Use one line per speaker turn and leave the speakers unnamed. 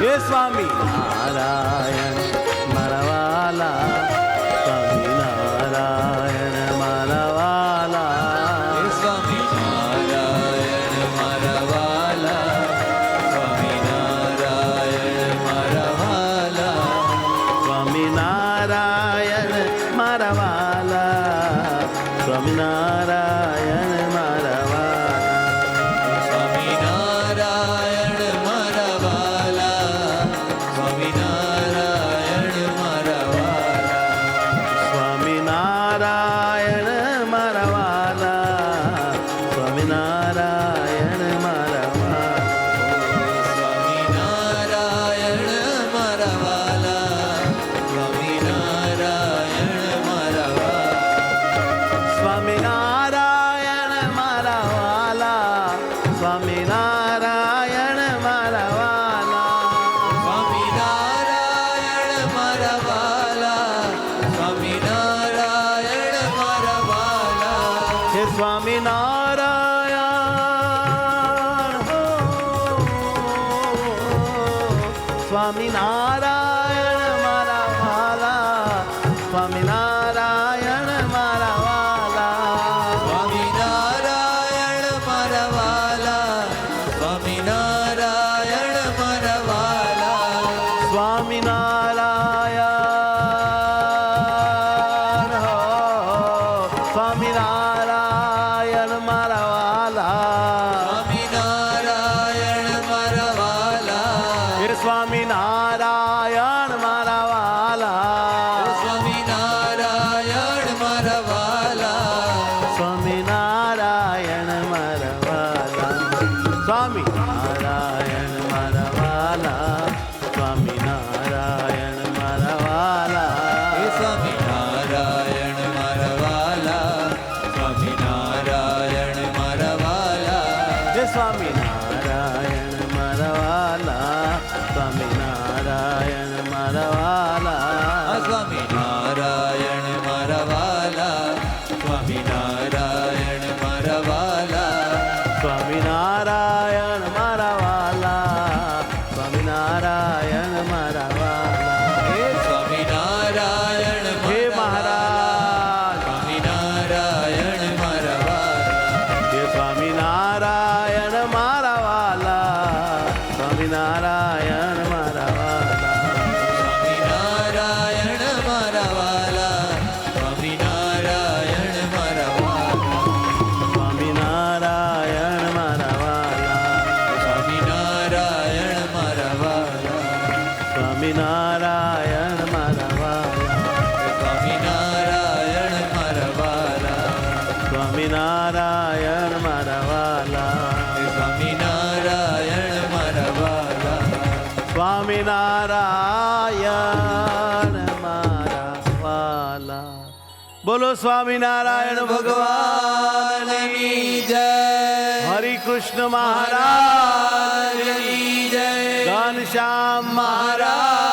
હે સ્વામી નારાયણ મારા વાલા, સ્વામી નારાયણ મારા વાલા,
હે સ્વામી નારાયણ મારા વાલા, સ્વામી નારાયણ મારા વાલા,
સ્વામી નારાયણ મારા વાલા, સ્વામી નારાયણ મારા વાલા,
સ્વામી નારાયણ મારા વાલા, સ્વામી નારાયણ મારા વાલા,
સ્વામી નારાયણ મારા વાલા, સ્વામી નારાયણ મારા વાલા,
સ્વામી નારાયણ મારા વાલા, સ્વામી નારાયણ મારા વાલા,
સ્વામી નારાયણ મારા વાલા, સ્વામી નારાયણ મારા વાલા,
સ્વામી નારાયણ મારા વાલા, સ્વામી નારાયણ મારા વાલા,
હે સ્વામી નારાયણ હો, સ્વામી નારાયણ મારા વાલા, સ્વામી નારાયણ મારા વાલા,
સ્વામી નારાયણ મારા વાલા, સ્વામી નારાયણ મારા વાલા,
સ્વામી નારાયણ હો, સ્વામી નારાયણ મારા વાલા,
સ્વામી નારાયણ મારા વાલા,
હે સ્વામી નારાયણ મારા વાલા,
સ્વામી નારાયણ મારા વાલા,
સ્વામી નારાયણ મારા વાલા, સ્વામી નારાયણ મારા વાલા, સ્વામી નારાયણ મારા વાલા,
હે સ્વામી નારાયણ મારા વાલા, સ્વામી નારાયણ મારા વાલા,
હે સ્વામી નારાયણ મારા વાલા, સ્વામી નારાયણ મારા વાલા,
સ્વામી નારાયણ મારા વાલા, સ્વામી નારાયણ મારા વાલા,
સ્વામી નારાયણ મારા વાલા, સ્વામી નારાયણ મારા વાલા,
હે સ્વામી નારાયણ
હે
મારા
મહારાજ,
સ્વામી નારાયણ મારા વાલા,
હે સ્વામી નારાયણ મારા વાલા, સ્વામી નારાયણ મારા વાલા,
સ્વામી નારાયણ મારા વાલા, સ્વામી નારાયણ મારા વાલા,
સ્વામી નારાયણ મારા વાલા,
સ્વામી નારાયણ મારા વાલા,
સ્વામી નારાયણ મારા વાલા,
સ્વામી નારાયણ મારા વાલા,
સ્વામી નારાયણ મારા વાલા,
સ્વામી નારાયણ મારા વાલા,
સ્વામી નારાયણ મારા વાલા. બોલો સ્વામિનારાયણ ભગવાન
ભગવાનની જય,
હરિ કૃષ્ણ મહારાજ
મહારાજની જય,
ઘનશ્યામ મહારાજ
મહારાજ